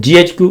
GHQ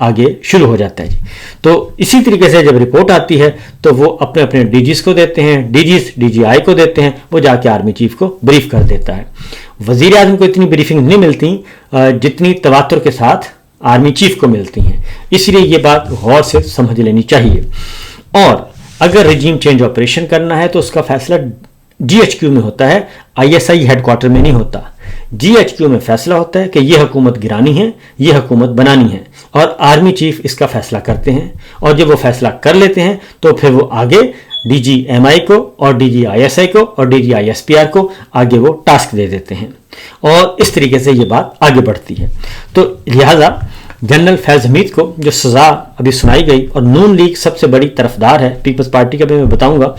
آگے شروع ہو جاتا ہے جی. تو اسی طریقے سے جب رپورٹ آتی ہے تو وہ اپنے اپنے ڈی جیز کو دیتے ہیں, ڈی جیز ڈی جی آئی کو دیتے ہیں, وہ جا کے آرمی چیف کو بریف کر دیتا ہے. وزیر اعظم کو اتنی بریفنگ نہیں ملتی جتنی تواتر کے ساتھ آرمی چیف کو ملتی ہیں, اس لیے یہ بات غور سے سمجھ لینی چاہیے. اور اگر رجیم چینج آپریشن کرنا ہے تو اس کا فیصلہ جی ایچ کیو میں ہوتا ہے, آئی ایس آئی ہیڈ کوارٹر میں نہیں ہوتا. جی ایچ کیو میں فیصلہ ہوتا ہے کہ یہ حکومت گرانی ہے, یہ حکومت بنانی ہے, اور آرمی چیف اس کا فیصلہ کرتے ہیں. اور جب وہ فیصلہ کر لیتے ہیں تو پھر وہ آگے ڈی جی ایم آئی کو اور D G I S I کو اور D G I S P R کو آگے وہ ٹاسک دے دیتے ہیں, اور اس طریقے سے یہ بات آگے بڑھتی ہے. تو لہذا جنرل فیض حمید کو جو سزا ابھی سنائی گئی, اور نون لیگ سب سے بڑی طرفدار ہے, پیپلز پارٹی کا بھی میں بتاؤں گا,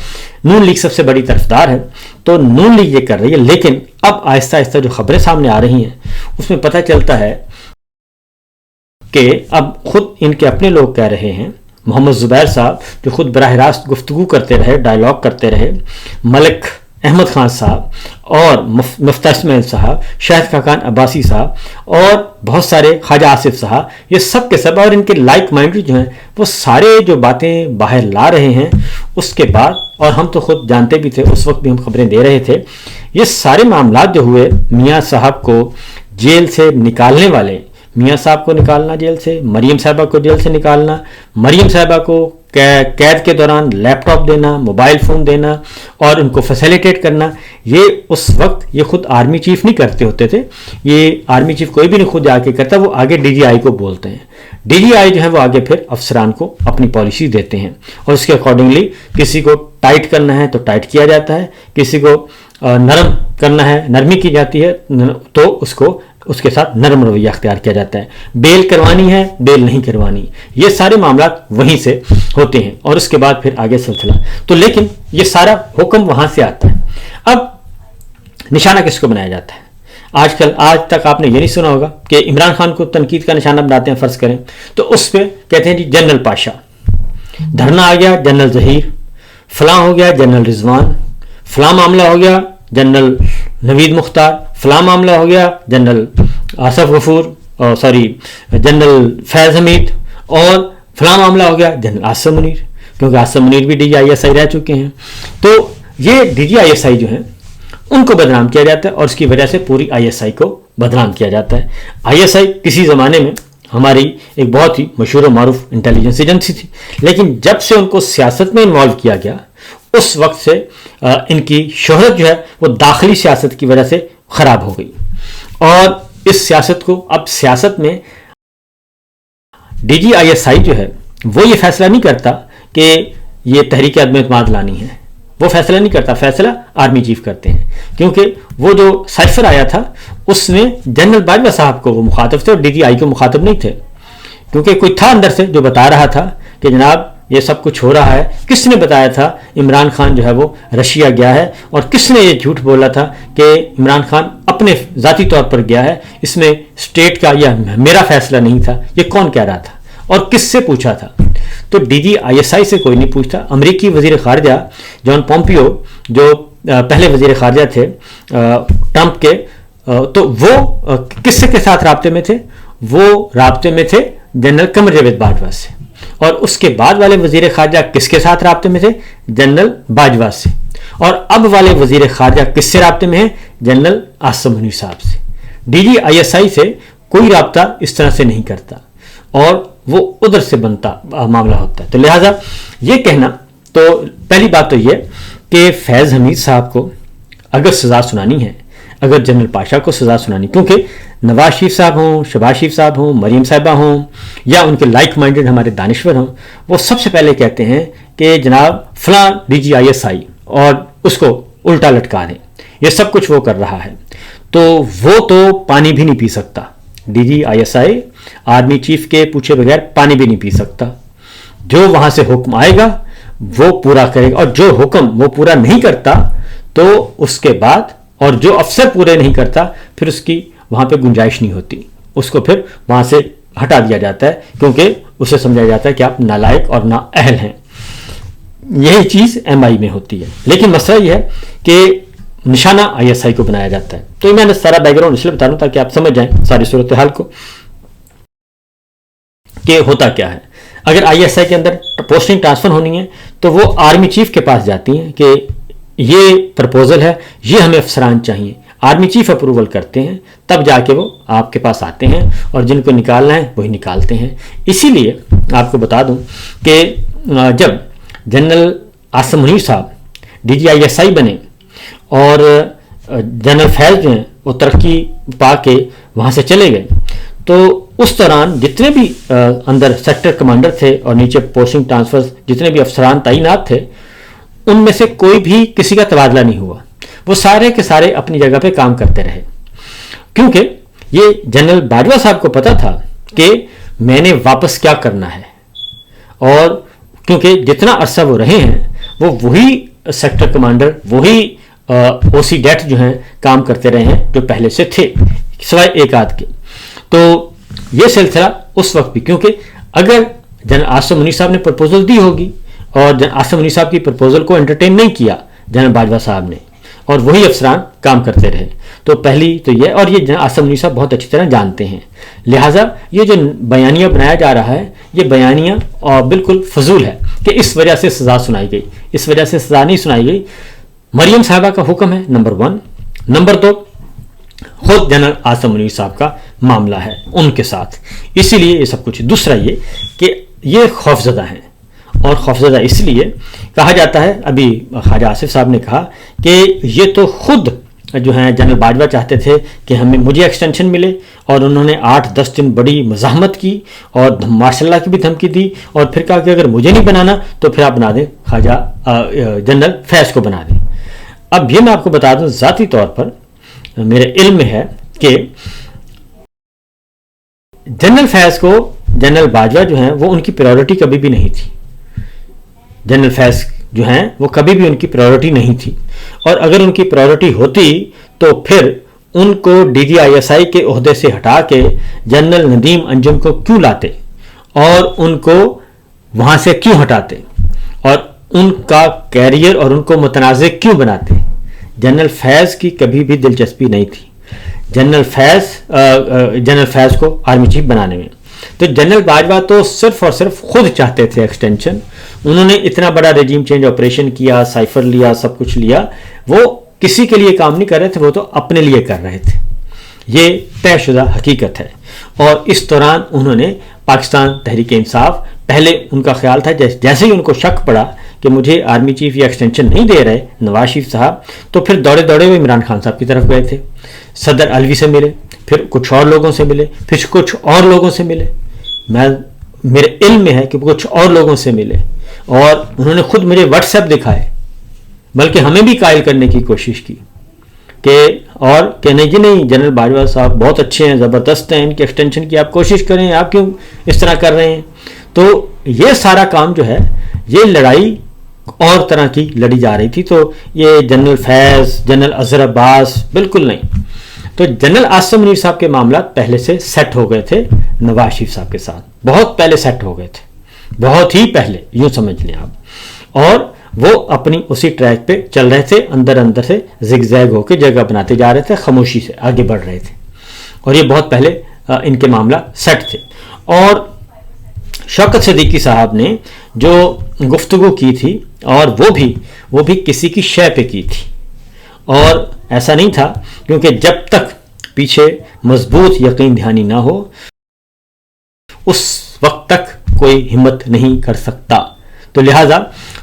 نون لیگ سب سے بڑی طرفدار ہے, تو نون لیگ یہ کر رہی ہے. لیکن اب آہستہ آہستہ جو خبریں سامنے آ رہی ہیں اس میں پتہ چلتا ہے کہ اب خود ان کے اپنے لوگ کہہ رہے ہیں, محمد زبیر صاحب جو خود براہ راست گفتگو کرتے رہے, ڈائلاگ کرتے رہے, ملک احمد خان صاحب اور مفتہ اسماعیل صاحب, شاہد خاقان عباسی صاحب اور بہت سارے خواجہ آصف صاحب, یہ سب کے سب اور ان کے لائک مائنڈڈ جو ہیں وہ سارے جو باتیں باہر لا رہے ہیں اس کے بعد, اور ہم تو خود جانتے بھی تھے, اس وقت بھی ہم خبریں دے رہے تھے, یہ سارے معاملات جو ہوئے, میاں صاحب کو جیل سے نکالنے والے, میاں صاحب کو نکالنا جیل سے, مریم صاحبہ کو جیل سے نکالنا, مریم صاحبہ کو قید کے دوران لیپ ٹاپ دینا, موبائل فون دینا اور ان کو فیسیلیٹیٹ کرنا, یہ اس وقت یہ خود آرمی چیف نہیں کرتے ہوتے تھے. یہ آرمی چیف کوئی بھی نہیں خود آ کے کرتا, وہ آگے ڈی جی آئی کو بولتے ہیں. ڈی جی آئی جو ہے وہ آگے پھر افسران کو اپنی پالیسی دیتے ہیں, اور اس کے اکارڈنگلی کسی کو ٹائٹ کرنا ہے تو ٹائٹ کیا جاتا ہے, کسی کو نرم کرنا ہے, نرمی کی جاتی ہے, تو اس کے ساتھ نرم رویہ اختیار کیا جاتا ہے. بیل کروانی ہے, بیل نہیں کروانی, یہ سارے معاملات وہیں سے ہوتے ہیں, اور اس کے بعد پھر آگے سلسلہ. تو لیکن یہ سارا حکم وہاں سے آتا ہے. اب نشانہ کس کو بنایا جاتا ہے؟ آج تک آپ نے یہ نہیں سنا ہوگا کہ عمران خان کو تنقید کا نشانہ بناتے ہیں, فرض کریں تو اس پہ کہتے ہیں جی جنرل پاشا, دھرنا آ گیا جنرل ظہیر, فلاں ہو گیا جنرل رضوان, فلاں معاملہ ہو گیا جنرل نوید مختار, فلاں معاملہ ہو گیا جنرل آصف غفور, جنرل فیض حمید, اور فلاں معاملہ ہو گیا جنرل عاصم منیر, کیونکہ عاصم منیر بھی ڈی جی آئی ایس آئی رہ چکے ہیں. تو یہ ڈی جی آئی ایس آئی جو ہیں ان کو بدنام کیا جاتا ہے, اور اس کی وجہ سے پوری آئی ایس آئی کو بدنام کیا جاتا ہے. آئی ایس آئی کسی زمانے میں ہماری ایک بہت ہی مشہور و معروف انٹیلیجنس ایجنسی تھی, لیکن جب سے ان کو سیاست میں انوالو کیا گیا اس وقت سے ان کی شہرت جو ہے وہ داخلی سیاست کی وجہ سے خراب ہو گئی. اور اس سیاست کو اب سیاست میں ڈی جی آئی ایس آئی جو ہے وہ یہ فیصلہ نہیں کرتا کہ یہ تحریک عدم اعتماد لانی ہے, وہ فیصلہ نہیں کرتا, فیصلہ آرمی چیف کرتے ہیں. کیونکہ وہ جو سائفر آیا تھا اس میں جنرل باجوہ صاحب کو وہ مخاطب تھے اور ڈی جی آئی کو مخاطب نہیں تھے, کیونکہ کوئی تھا اندر سے جو بتا رہا تھا کہ جناب یہ سب کچھ ہو رہا ہے. کس نے بتایا تھا عمران خان جو ہے وہ رشیا گیا ہے, اور کس نے یہ جھوٹ بولا تھا کہ عمران خان اپنے ذاتی طور پر گیا ہے, اس میں اسٹیٹ کا یا میرا فیصلہ نہیں تھا, یہ کون کہہ رہا تھا اور کس سے پوچھا تھا؟ تو ڈی جی آئی ایس آئی سے کوئی نہیں پوچھتا. امریکی وزیر خارجہ جان پومپیو جو پہلے وزیر خارجہ تھے ٹرمپ کے, تو وہ کس کے ساتھ رابطے میں تھے؟ وہ رابطے میں تھے جنرل قمر جاوید باجوہ سے. اور اس کے بعد والے وزیر خارجہ کس کے ساتھ رابطے میں تھے؟ جنرل باجوہ سے. اور اب والے وزیر خارجہ کس سے رابطے میں ہیں؟ جنرل عاصم منیر صاحب سے. ڈی جی آئی ایس آئی سے کوئی رابطہ اس طرح سے نہیں کرتا, اور وہ ادھر سے بنتا معاملہ ہوتا ہے. تو لہٰذا یہ کہنا, تو پہلی بات تو یہ کہ فیض حمید صاحب کو اگر سزا سنانی ہے, اگر جنرل پاشا کو سزا سنانی, کیونکہ نواز شریف صاحب ہوں, شہباز شریف صاحب ہوں, مریم صاحبہ ہوں, یا ان کے لائک مائنڈڈ ہمارے دانشور ہوں, وہ سب سے پہلے کہتے ہیں کہ جناب فلاں ڈی جی آئی ایس آئی اور اس کو الٹا لٹکا دیں, یہ سب کچھ وہ کر رہا ہے. تو وہ تو پانی بھی نہیں پی سکتا. D G I S I army chief کے پوچھے بغیر پانی بھی نہیں پی سکتا. جو وہاں سے حکم آئے گا وہ پورا کرے گا, اور جو حکم وہ پورا نہیں کرتا تو اس کے بعد, اور جو افسر پورے نہیں کرتا پھر اس کی وہاں پہ گنجائش نہیں ہوتی, اس کو پھر وہاں سے ہٹا دیا جاتا ہے, کیونکہ اسے سمجھا جاتا ہے کہ آپ نالائق اور نااہل ہیں. یہی چیز ایم آئی میں ہوتی ہے. لیکن مسئلہ یہ ہے کہ نشانہ آئی ایس آئی کو بنایا جاتا ہے. تو میں نے سارا بیک گراؤنڈ اس لیے بتا رہا ہوں تاکہ آپ سمجھ جائیں ساری صورتحال کو. کہ ہوتا کیا ہے. اگر آئی ایس آئی کے اندر پوسٹنگ ٹرانسفر ہونی ہے تو وہ آرمی چیف کے پاس جاتی ہیں کہ یہ پرپوزل ہے, یہ ہمیں افسران چاہیے, آرمی چیف اپروول کرتے ہیں, تب جا کے وہ آپ کے پاس آتے ہیں اور جن کو نکالنا ہے وہی نکالتے ہیں. اسی لیے آپ کو بتا دوں کہ جب جنرل عاصم منیر صاحب ڈی جی آئی ایس آئی بنے اور جنرل فیض جو ہیں وہ ترقی پا کے وہاں سے چلے گئے, تو اس دوران جتنے بھی اندر سیکٹر کمانڈر تھے اور نیچے پوسٹنگ ٹرانسفر جتنے بھی افسران تعینات تھے, ان میں سے کوئی بھی کسی کا تبادلہ نہیں ہوا. وہ سارے کے سارے اپنی جگہ پہ کام کرتے رہے, کیونکہ یہ جنرل باجوہ صاحب کو پتا تھا کہ میں نے واپس کیا کرنا ہے, اور کیونکہ جتنا عرصہ وہ رہے ہیں وہ وہی سیکٹر کمانڈر, وہی او سی ڈیٹ جو ہیں کام کرتے رہے ہیں جو پہلے سے تھے, سوائے ایک آدھ کے. تو یہ سلسلہ اس وقت بھی, کیونکہ اگر جنرل عاصم منیر صاحب نے پرپوزل دی ہوگی اور جنرل عاصم منیر صاحب کی پرپوزل کو انٹرٹین نہیں کیا جنرل باجوہ صاحب نے, اور وہی افسران کام کرتے رہے, تو پہلی تو یہ, اور یہ جنرل عاصم منیر صاحب بہت اچھی طرح جانتے ہیں. لہٰذا یہ جو بیانیہ بنایا جا رہا ہے یہ بیانیہ بالکل فضول ہے کہ اس وجہ سے سزا سنائی گئی. اس وجہ سے سزا نہیں سنائی گئی. مریم صاحبہ کا حکم ہے, نمبر 1. نمبر 2, خود جنرل عاصم منیر صاحب کا معاملہ ہے ان کے ساتھ, اسی لیے یہ سب کچھ. دوسرا یہ کہ یہ خوفزدہ ہیں, اور خوفزدہ اس لیے کہا جاتا ہے, ابھی خواجہ آصف صاحب نے کہا کہ یہ تو خود جو ہیں جنرل باجوہ چاہتے تھے کہ مجھے ایکسٹینشن ملے, اور انہوں نے 8-10 دن بڑی مزاحمت کی اور ماشاء اللہ کی بھی دھمکی دی, اور پھر کہا کہ اگر مجھے نہیں بنانا تو پھر آپ بنا دیں خواجہ جنرل فیض کو بنا دیں. اب یہ میں آپ کو بتا دوں, ذاتی طور پر میرے علم میں ہے کہ جنرل فیض کو جنرل باجوہ جو ہیں وہ ان کی پرائیورٹی کبھی بھی نہیں تھی. جنرل فیض جو ہیں وہ کبھی بھی ان کی پرائیورٹی نہیں تھی, اور اگر ان کی پرائیورٹی ہوتی تو پھر ان کو ڈی جی آئی ایس آئی کے عہدے سے ہٹا کے جنرل ندیم انجم کو کیوں لاتے, اور ان کو وہاں سے کیوں ہٹاتے, اور ان کا کیریئر اور ان کو متنازع کیوں بناتے. جنرل فیض کی کبھی بھی دلچسپی نہیں تھی جنرل فیض کو آرمی چیف بنانے میں. تو جنرل باجوہ تو صرف اور صرف خود چاہتے تھے ایکسٹینشن. انہوں نے اتنا بڑا رجیم چینج آپریشن کیا, سائفر لیا, سب کچھ لیا, وہ کسی کے لیے کام نہیں کر رہے تھے, وہ تو اپنے لیے کر رہے تھے. یہ طے شدہ حقیقت ہے. اور اس دوران انہوں نے پاکستان تحریک انصاف, پہلے ان کا خیال تھا جیسے ہی ان کو شک پڑا کہ مجھے آرمی چیف یہ ایکسٹینشن نہیں دے رہے نواز شریف صاحب, تو پھر دوڑے دوڑے وہ عمران خان صاحب کی طرف گئے تھے. صدر علوی سے ملے, پھر کچھ اور لوگوں سے ملے, پھر کچھ اور لوگوں سے ملے. میرے علم میں ہے کہ کچھ اور لوگوں سے ملے, اور انہوں نے خود مجھے واٹس ایپ دکھائے, بلکہ ہمیں بھی قائل کرنے کی کوشش کی کہ نہیں جی نہیں, جنرل باجوہ صاحب بہت اچھے ہیں, زبردست ہیں, ان کی ایکسٹینشن کی آپ کوشش کریں, آپ کیوں اس طرح کر رہے ہیں. تو یہ سارا کام جو ہے, یہ لڑائی اور طرح کی لڑی جا رہی تھی. تو یہ جنرل فیض, جنرل اظہر عباس, بالکل نہیں. تو جنرل عاصم منیر صاحب کے معاملات پہلے سے سیٹ ہو گئے تھے نواز شریف صاحب کے ساتھ, بہت پہلے سیٹ ہو گئے تھے, بہت ہی پہلے, یوں سمجھ لیں آپ. اور وہ اپنی اسی ٹریک پہ چل رہے تھے, اندر سے زگ زیگ ہو کے جگہ بناتے جا رہے تھے, خاموشی سے آگے بڑھ رہے تھے, اور یہ بہت پہلے ان کے معاملہ سیٹ تھے. اور شوکت صدیقی صاحب نے جو گفتگو کی تھی, اور وہ بھی کسی کی شے پہ کی تھی, اور ایسا نہیں تھا, کیونکہ جب تک پیچھے مضبوط یقین دہانی نہ ہو اس وقت تک کوئی ہمت نہیں کر سکتا. تو لہٰذا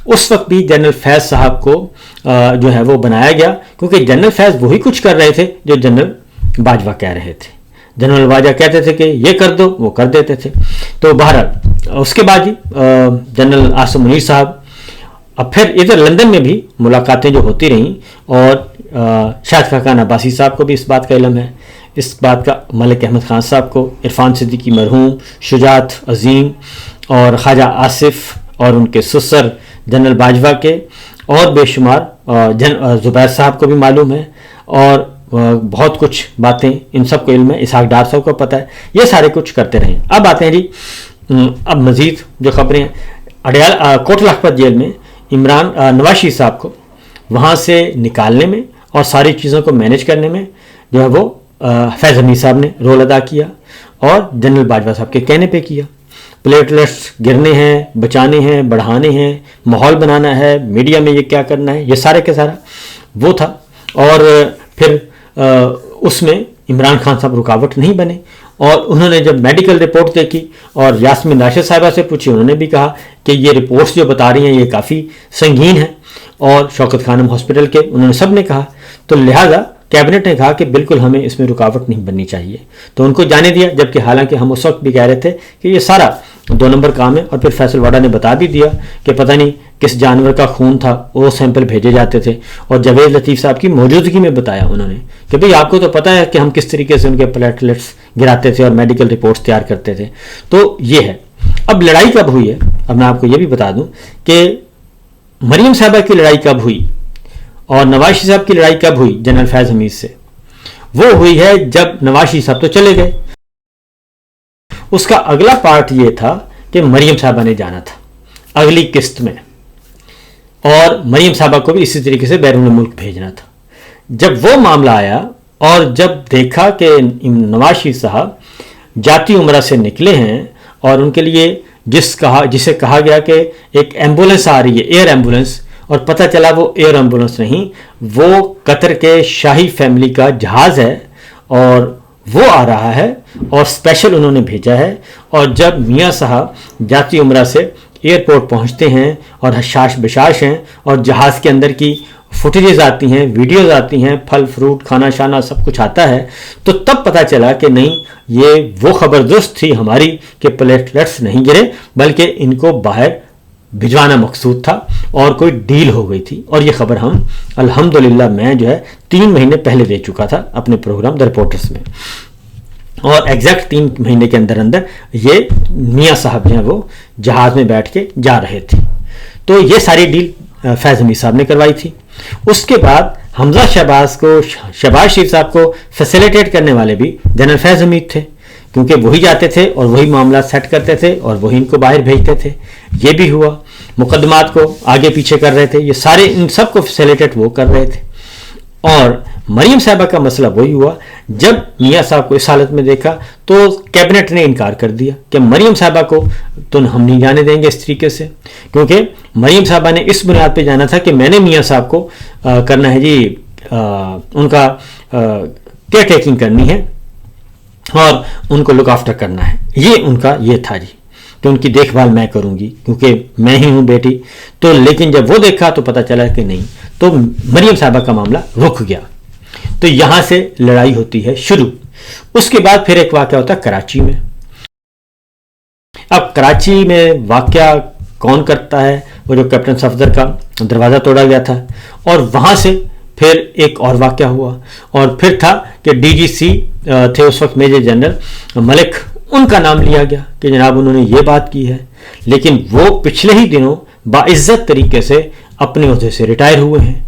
اس وقت بھی جنرل فیض صاحب کو جو ہے وہ بنایا گیا, کیونکہ جنرل فیض وہی کچھ کر رہے تھے جو جنرل باجوہ کہہ رہے تھے. جنرل باجوہ کہتے تھے کہ یہ کر دو, وہ کر دیتے تھے. تو بہرحال اس کے بعد جنرل عاصم منیر صاحب, اب پھر ادھر لندن میں بھی ملاقاتیں جو ہوتی رہیں, اور شاہد خاقان عباسی صاحب کو بھی اس بات کا علم ہے, اس بات کا ملک احمد خان صاحب کو, عرفان صدیقی مرحوم, شجاعت عظیم, اور خواجہ آصف اور ان کے سسر جنرل باجوہ کے, اور بے شمار زبیر صاحب کو بھی معلوم ہے, اور بہت کچھ باتیں ان سب کو علم ہے, اسحاق ڈار صاحب کو پتہ ہے. یہ سارے کچھ کرتے رہے. اب آتے ہیں جی, اب مزید جو خبریں ہیں, کوٹ لکھپت جیل میں نواز شریف صاحب کو وہاں سے نکالنے میں اور ساری چیزوں کو مینیج کرنے میں جو ہے وہ فیض حمید صاحب نے رول ادا کیا, اور جنرل باجوہ صاحب کے کہنے پہ کیا. پلیٹلیٹس گرنے ہیں، بچانے ہیں، بڑھانے ہیں، ماحول بنانا ہے، میڈیا میں یہ کیا کرنا ہے، یہ سارے کے سارا وہ تھا. اور پھر اس میں عمران خان صاحب رکاوٹ نہیں بنے. اور انہوں نے جب میڈیکل رپورٹ دیکھی اور یاسمین راشد صاحبہ سے پوچھی، انہوں نے بھی کہا کہ یہ رپورٹس جو بتا رہی ہیں یہ کافی سنگین ہیں. اور شوکت خانم ہاسپٹل کے انہوں نے سب نے کہا. تو لہٰذا کیبنٹ نے کہا کہ بالکل ہمیں اس میں رکاوٹ نہیں بننی چاہیے، تو ان کو جانے دیا. جبکہ حالانکہ ہم اس وقت بھی کہہ رہے تھے کہ یہ سارا 2 نمبر کام ہے. اور پھر فیصل واڈا نے بتا بھی دیا کہ پتہ نہیں کس جانور کا خون تھا، وہ سیمپل بھیجے جاتے تھے. اور جاوید لطیف صاحب کی موجودگی میں بتایا انہوں نے کہ بھئی آپ کو تو پتہ ہے کہ ہم کس طریقے سے ان کے پلیٹلیٹس گراتے تھے اور میڈیکل رپورٹس تیار کرتے تھے. تو یہ ہے. اب لڑائی کب ہوئی ہے، اب میں آپ کو یہ بھی بتا دوں کہ مریم صاحبہ کی لڑائی کب ہوئی اور نواز شریف صاحب کی لڑائی کب ہوئی جنرل فیض حمید سے. وہ ہوئی ہے جب نواز شریف صاحب تو چلے گئے، اس کا اگلا پارٹ یہ تھا کہ مریم صاحبہ نے جانا تھا اگلی قسط میں، اور مریم صاحبہ کو بھی اسی طریقے سے بیرون ملک بھیجنا تھا. جب وہ معاملہ آیا اور جب دیکھا کہ نواز شریف صاحب جاتی عمرہ سے نکلے ہیں اور ان کے لیے جسے کہا گیا کہ ایک ایمبولنس آ رہی ہے، ایئر ایمبولنس، اور پتہ چلا وہ ایئر ایمبولنس نہیں، وہ قطر کے شاہی فیملی کا جہاز ہے اور وہ آ رہا ہے اور اسپیشل انہوں نے بھیجا ہے. اور جب میاں صاحب جاتی عمرہ سے ایئرپورٹ پہنچتے ہیں اور حشاش بشاش ہیں اور جہاز کے اندر کی فوٹیجز آتی ہیں، ویڈیوز آتی ہیں، پھل فروٹ کھانا شانا سب کچھ آتا ہے، تو تب پتہ چلا کہ نہیں، یہ وہ خبر درست تھی ہماری کہ پلیٹلیٹس نہیں گرے بلکہ ان کو باہر بھجوانا مقصود تھا اور کوئی ڈیل ہو گئی تھی. اور یہ خبر ہم الحمدللہ میں جو ہے 3 مہینے پہلے دے چکا تھا اپنے پروگرام دا رپورٹرز میں، اور ایگزیکٹ 3 مہینے کے اندر یہ میاں صاحب جو ہیں وہ جہاز میں بیٹھ کے جا رہے تھے. تو یہ ساری ڈیل فیض حمید صاحب نے کروائی تھی. اس کے بعد حمزہ شہباز شریف صاحب کو فیسیلیٹیٹ کرنے والے بھی جنرل فیض حمید تھے، کیونکہ وہی جاتے تھے اور وہی معاملات سیٹ کرتے تھے اور وہی ان کو باہر بھیجتے تھے. یہ بھی ہوا. مقدمات کو آگے پیچھے کر رہے تھے، یہ سارے ان سب کو فیسیلیٹیٹ وہ کر رہے تھے. اور مریم صاحبہ کا مسئلہ وہی ہوا، جب میاں صاحب کو اس حالت میں دیکھا تو کیبنٹ نے انکار کر دیا کہ مریم صاحبہ کو تو ہم نہیں جانے دیں گے اس طریقے سے، کیونکہ مریم صاحبہ نے اس بنیاد پہ جانا تھا کہ میں نے میاں صاحب کو کرنا ہے جی ان کا کیئر ٹیکنگ کرنی ہے اور ان کو لک آفٹر کرنا ہے. یہ ان کا یہ تھا جی کہ ان کی دیکھ بھال میں کروں گی کیونکہ میں ہی ہوں بیٹی. تو لیکن جب وہ دیکھا تو پتہ چلا کہ نہیں، تو مریم صاحبہ کا معاملہ رک گیا. تو یہاں سے لڑائی ہوتی ہے شروع. اس کے بعد پھر ایک واقعہ ہوتا ہے کراچی میں. اب کراچی میں واقعہ کون کرتا ہے؟ وہ جو کیپٹن صفدر کا دروازہ توڑا گیا تھا، اور وہاں سے پھر ایک اور واقعہ ہوا، اور پھر تھا کہ ڈی جی سی تھے اس وقت میجر جنرل ملک، ان کا نام لیا گیا کہ جناب انہوں نے یہ بات کی ہے، لیکن وہ پچھلے ہی دنوں باعزت طریقے سے اپنے عہدے سے ریٹائر ہوئے ہیں.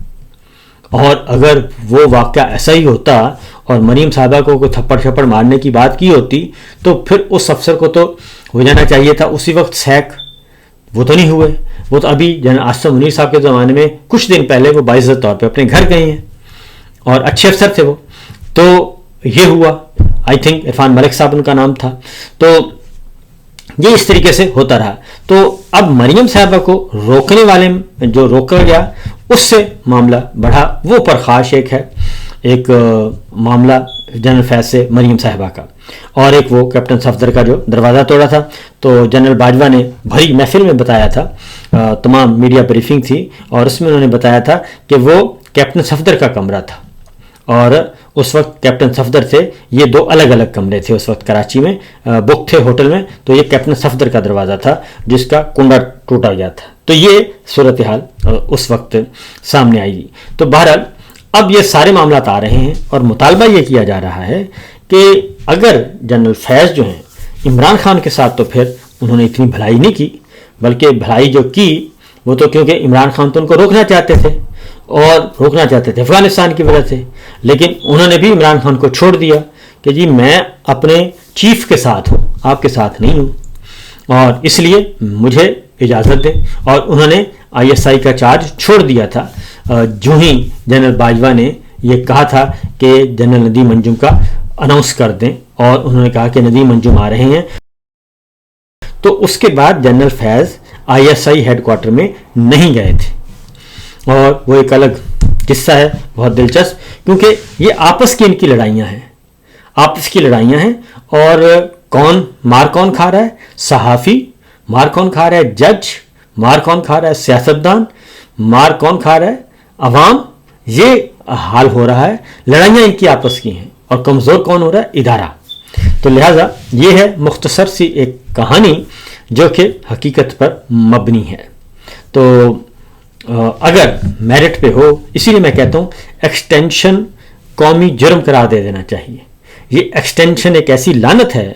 اور اگر وہ واقعہ ایسا ہی ہوتا اور مریم صاحبہ کو کوئی تھپڑ چھپڑ مارنے کی بات کی ہوتی تو پھر اس افسر کو تو ہو جانا چاہیے تھا اسی وقت سیک. وہ تو نہیں ہوئے. وہ تو ابھی جنرل آصف منیر صاحب کے زمانے میں کچھ دن پہلے وہ باعزت طور پہ اپنے گھر گئے ہیں اور اچھے افسر تھے وہ. تو یہ ہوا، آئی تھنک عرفان ملک صاحب ان کا نام تھا. تو یہ اس طریقے سے ہوتا رہا. تو اب مریم صاحبہ کو روکنے والے جو روکا گیا اس سے معاملہ بڑھا. وہ پرخاش ایک معاملہ جنرل فیض سے مریم صاحبہ کا، اور ایک وہ کیپٹن صفدر کا جو دروازہ توڑا تھا. تو جنرل باجوہ نے بھری محفل میں بتایا تھا، تمام میڈیا بریفنگ تھی اور اس میں انہوں نے بتایا تھا کہ وہ کیپٹن صفدر کا کمرہ تھا، اور اس وقت کیپٹن صفدر تھے. یہ 2 الگ الگ کمرے تھے اس وقت کراچی میں بک تھے ہوٹل میں. تو یہ کیپٹن صفدر کا دروازہ تھا جس کا کنڈا ٹوٹا گیا تھا. تو یہ صورتحال اس وقت سامنے آئی. تو بہرحال اب یہ سارے معاملات آ رہے ہیں اور مطالبہ یہ کیا جا رہا ہے کہ اگر جنرل فیض جو ہیں عمران خان کے ساتھ، تو پھر انہوں نے اتنی بھلائی نہیں کی، بلکہ بھلائی جو کی وہ تو کیونکہ عمران خان تو ان کو روکنا چاہتے تھے اور روکنا چاہتے تھے افغانستان کی وجہ سے، لیکن انہوں نے بھی عمران خان کو چھوڑ دیا کہ جی میں اپنے چیف کے ساتھ ہوں، آپ کے ساتھ نہیں ہوں، اور اس لیے مجھے اجازت دیں. اور انہوں نے آئی ایس آئی کا چارج چھوڑ دیا تھا جو ہی جنرل باجوہ نے یہ کہا تھا کہ جنرل ندیم انجم کا اناؤنس کر دیں، اور انہوں نے کہا کہ ندیم انجم آ رہے ہیں. تو اس کے بعد جنرل فیض ISI ہیڈ کوارٹر میں نہیں گئے تھے، اور وہ ایک الگ قصہ ہے بہت دلچسپ، کیونکہ یہ آپس کی ان کی لڑائیاں ہیں، اور کون کھا رہا ہے؟ صحافی مار کون کھا رہا ہے؟ جج مار کون کھا رہا ہے؟ سیاستدان مار کون کھا رہا ہے؟ عوام. یہ حال ہو رہا ہے، لڑائیاں ان کی آپس کی ہیں، اور کمزور کون ہو رہا ہے؟ ادارہ. تو لہٰذا یہ ہے مختصر سی ایک کہانی جو کہ حقیقت پر مبنی ہے. تو اگر میرٹ پہ ہو، اسی لیے میں کہتا ہوں ایکسٹینشن قومی جرم قرار دے دینا چاہیے. یہ ایکسٹینشن ایک ایسی لعنت ہے،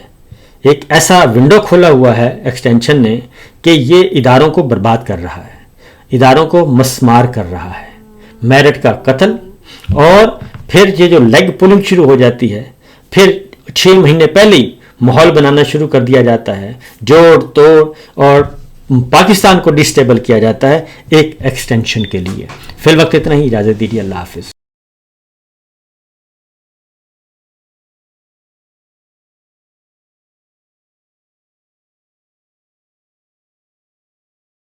ایک ایسا ونڈو کھولا ہوا ہے ایکسٹینشن نے کہ یہ اداروں کو برباد کر رہا ہے، اداروں کو مسمار کر رہا ہے. میرٹ کا قتل، اور پھر یہ جو لیگ پولنگ شروع ہو جاتی ہے، پھر 6 مہینے پہلے ہی ماحول بنانا شروع کر دیا جاتا ہے، جوڑ توڑ، اور پاکستان کو ڈسٹیبل کیا جاتا ہے ایک ایکسٹینشن کے لیے. فی الوقت اتنا ہی، اجازت دیجیے، اللہ حافظ.